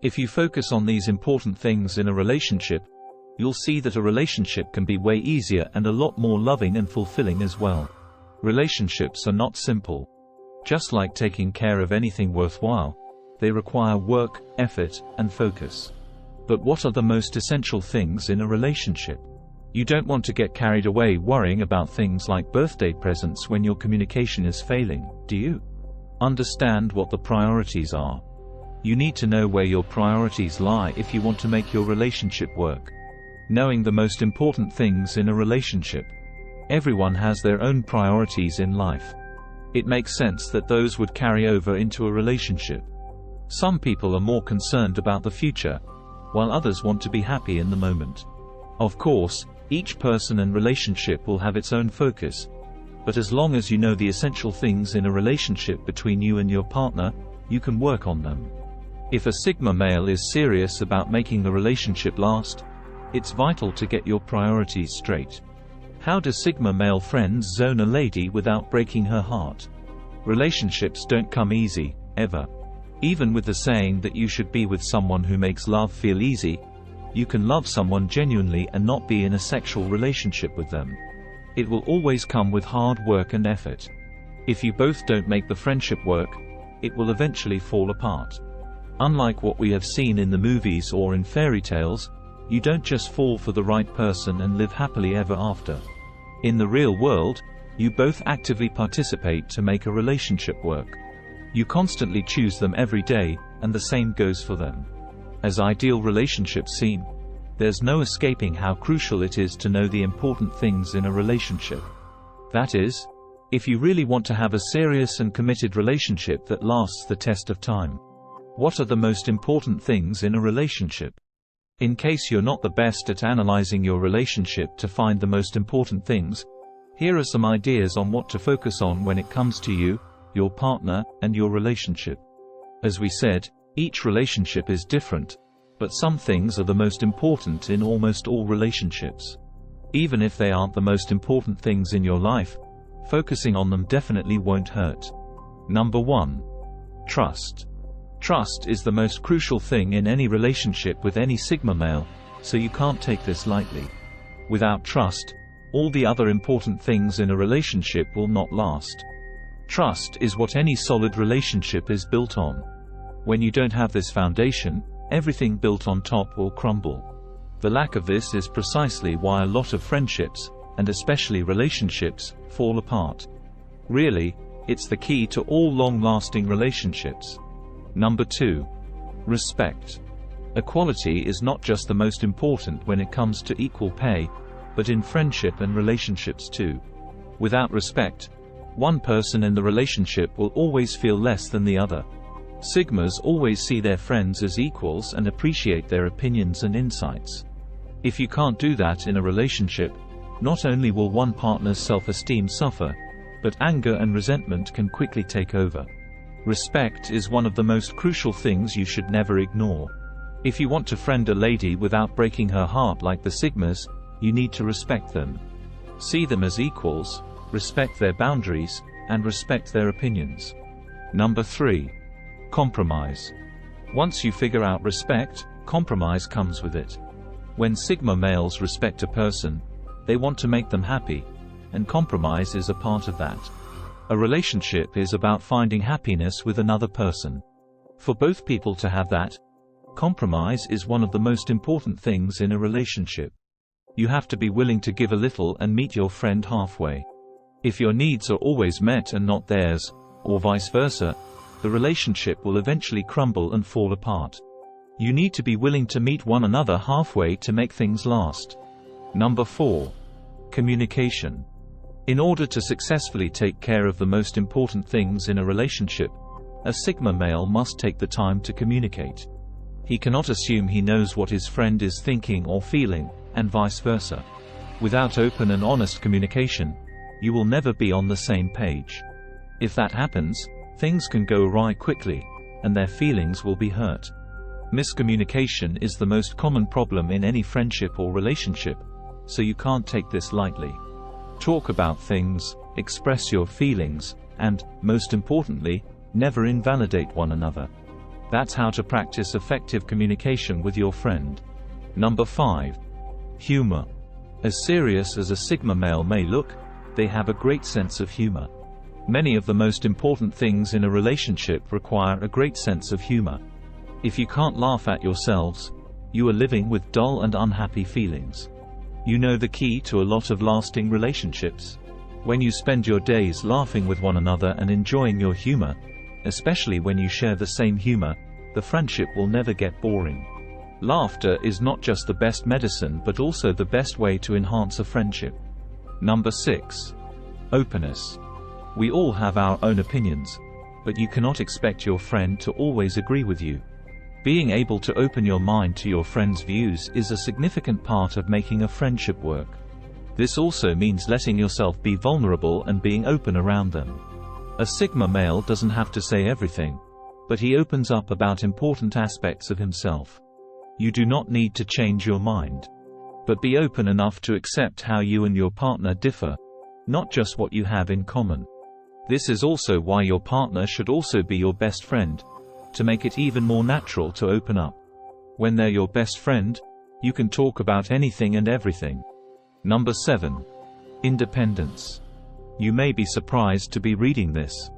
If you focus on these important things in a relationship, you'll see that a relationship can be way easier and a lot more loving and fulfilling as well. Relationships are not simple. Just like taking care of anything worthwhile, they require work, effort, and focus. But what are the most essential things in a relationship? You don't want to get carried away worrying about things like birthday presents when your communication is failing, do you? Understand what the priorities are. You need to know where your priorities lie if you want to make your relationship work. Knowing the most important things in a relationship. Everyone has their own priorities in life. It makes sense that those would carry over into a relationship. Some people are more concerned about the future, while others want to be happy in the moment. Of course, each person and relationship will have its own focus, but as long as you know the essential things in a relationship between you and your partner, you can work on them. If a Sigma male is serious about making the relationship last, it's vital to get your priorities straight. How do Sigma male friends zone a lady without breaking her heart? Relationships don't come easy, ever. Even with the saying that you should be with someone who makes love feel easy, you can love someone genuinely and not be in a sexual relationship with them. It will always come with hard work and effort. If you both don't make the friendship work, it will eventually fall apart. Unlike what we have seen in the movies or in fairy tales, you don't just fall for the right person and live happily ever after. In the real world, you both actively participate to make a relationship work. You constantly choose them every day, and the same goes for them. As ideal relationships seem, there's no escaping how crucial it is to know the important things in a relationship. That is, if you really want to have a serious and committed relationship that lasts the test of time. What are the most important things in a relationship? In case you're not the best at analyzing your relationship to find the most important things, here are some ideas on what to focus on when it comes to you, your partner, and your relationship. As we said, each relationship is different, but some things are the most important in almost all relationships. Even if they aren't the most important things in your life, focusing on them definitely won't hurt. Number 1. Trust. Trust is the most crucial thing in any relationship with any Sigma male, so you can't take this lightly. Without trust, all the other important things in a relationship will not last. Trust is what any solid relationship is built on. When you don't have this foundation, everything built on top will crumble. The lack of this is precisely why a lot of friendships, and especially relationships, fall apart. Really, it's the key to all long-lasting relationships. Number 2. Respect. Equality is not just the most important when it comes to equal pay, but in friendship and relationships too. Without respect, one person in the relationship will always feel less than the other. Sigmas always see their friends as equals and appreciate their opinions and insights. If you can't do that in a relationship, not only will one partner's self-esteem suffer, but anger and resentment can quickly take over. Respect is one of the most crucial things you should never ignore. If you want to friend a lady without breaking her heart like the Sigmas, you need to respect them. See them as equals, respect their boundaries, and respect their opinions. Number 3. Compromise. Once you figure out respect, compromise comes with it. When Sigma males respect a person, they want to make them happy, and compromise is a part of that. A relationship is about finding happiness with another person. For both people to have that, compromise is one of the most important things in a relationship. You have to be willing to give a little and meet your friend halfway. If your needs are always met and not theirs, or vice versa, the relationship will eventually crumble and fall apart. You need to be willing to meet one another halfway to make things last. Number 4. Communication. In order to successfully take care of the most important things in a relationship, a Sigma male must take the time to communicate. He cannot assume he knows what his friend is thinking or feeling, and vice versa. Without open and honest communication, you will never be on the same page. If that happens, things can go awry quickly, and their feelings will be hurt. Miscommunication is the most common problem in any friendship or relationship, so you can't take this lightly. Talk about things, express your feelings, and, most importantly, never invalidate one another. That's how to practice effective communication with your friend. Number 5. Humor. As serious as a Sigma male may look, they have a great sense of humor. Many of the most important things in a relationship require a great sense of humor. If you can't laugh at yourselves, you are living with dull and unhappy feelings. You know the key to a lot of lasting relationships? When you spend your days laughing with one another and enjoying your humor, especially when you share the same humor, the friendship will never get boring. Laughter is not just the best medicine but also the best way to enhance a friendship. Number 6. Openness. We all have our own opinions, but you cannot expect your friend to always agree with you. Being able to open your mind to your friend's views is a significant part of making a friendship work. This also means letting yourself be vulnerable and being open around them. A Sigma male doesn't have to say everything, but he opens up about important aspects of himself. You do not need to change your mind, but be open enough to accept how you and your partner differ, not just what you have in common. This is also why your partner should also be your best friend, to make it even more natural to open up. When they're your best friend, you can talk about anything and everything. Number 7. Independence. You may be surprised to be reading this.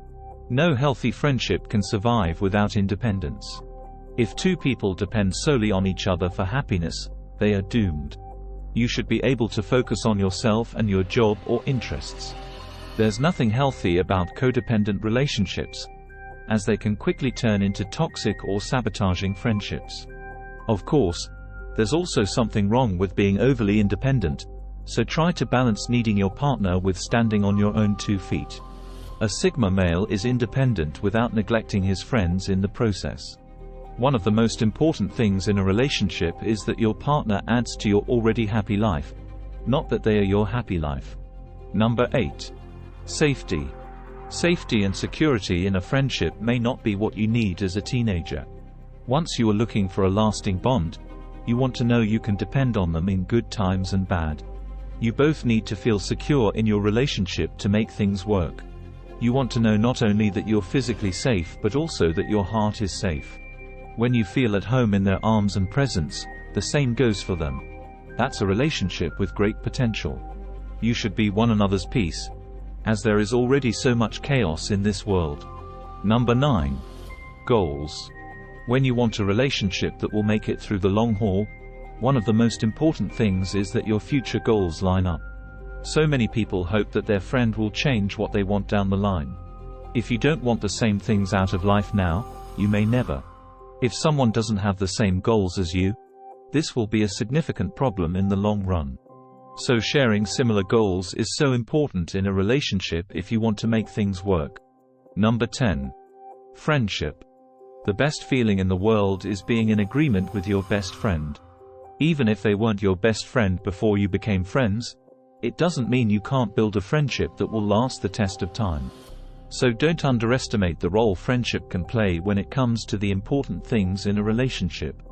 No healthy friendship can survive without independence. If two people depend solely on each other for happiness, they are doomed. You should be able to focus on yourself and your job or interests. There's nothing healthy about codependent relationships, as they can quickly turn into toxic or sabotaging friendships. Of course, there's also something wrong with being overly independent, so try to balance needing your partner with standing on your own 2 feet. A Sigma male is independent without neglecting his friends in the process. One of the most important things in a relationship is that your partner adds to your already happy life, not that they are your happy life. Number 8. Safety. Safety and security in a friendship may not be what you need as a teenager. Once you are looking for a lasting bond, you want to know you can depend on them in good times and bad. You both need to feel secure in your relationship to make things work. You want to know not only that you're physically safe but also that your heart is safe. When you feel at home in their arms and presence, the same goes for them. That's a relationship with great potential. You should be one another's peace, as there is already so much chaos in this world. Number 9. Goals. When you want a relationship that will make it through the long haul, one of the most important things is that your future goals line up. So many people hope that their friend will change what they want down the line. If you don't want the same things out of life now, you may never. If someone doesn't have the same goals as you, this will be a significant problem in the long run. So sharing similar goals is so important in a relationship if you want to make things work. Number 10. Friendship. The best feeling in the world is being in agreement with your best friend. Even if they weren't your best friend before you became friends, it doesn't mean you can't build a friendship that will last the test of time. So don't underestimate the role friendship can play when it comes to the important things in a relationship.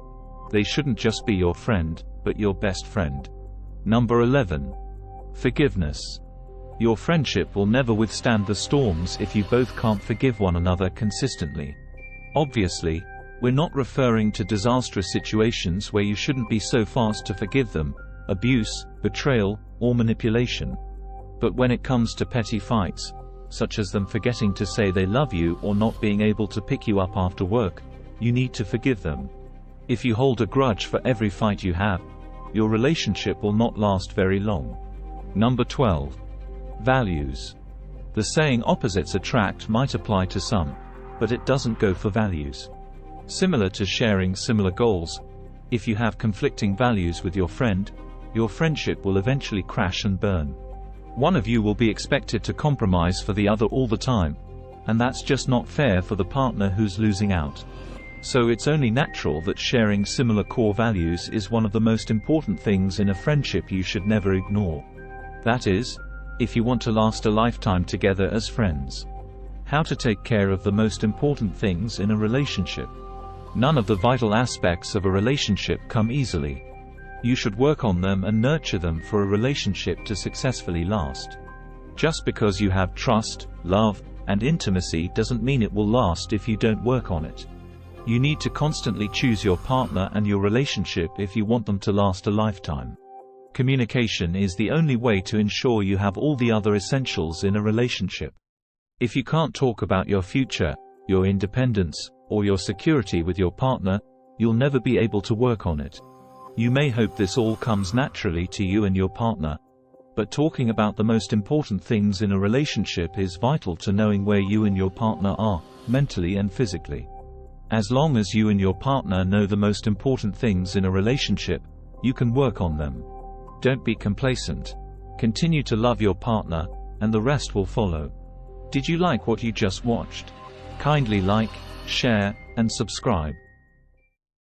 They shouldn't just be your friend, but your best friend. Number 11. Forgiveness. Your friendship will never withstand the storms if you both can't forgive one another consistently. Obviously, we're not referring to disastrous situations where you shouldn't be so fast to forgive them, abuse, betrayal, or manipulation. But when it comes to petty fights, such as them forgetting to say they love you or not being able to pick you up after work, you need to forgive them. If you hold a grudge for every fight you have, your relationship will not last very long. Number 12. Values. The saying opposites attract might apply to some, but it doesn't go for values. Similar to sharing similar goals, if you have conflicting values with your friend, your friendship will eventually crash and burn. One of you will be expected to compromise for the other all the time, and that's just not fair for the partner who's losing out. So it's only natural that sharing similar core values is one of the most important things in a friendship you should never ignore. That is, if you want to last a lifetime together as friends. How to take care of the most important things in a relationship. None of the vital aspects of a relationship come easily. You should work on them and nurture them for a relationship to successfully last. Just because you have trust, love, and intimacy doesn't mean it will last if you don't work on it. You need to constantly choose your partner and your relationship if you want them to last a lifetime. Communication is the only way to ensure you have all the other essentials in a relationship. If you can't talk about your future, your independence, or your security with your partner, you'll never be able to work on it. You may hope this all comes naturally to you and your partner, but talking about the most important things in a relationship is vital to knowing where you and your partner are, mentally and physically. As long as you and your partner know the most important things in a relationship, you can work on them. Don't be complacent. Continue to love your partner, and the rest will follow. Did you like what you just watched? Kindly like, share, and subscribe.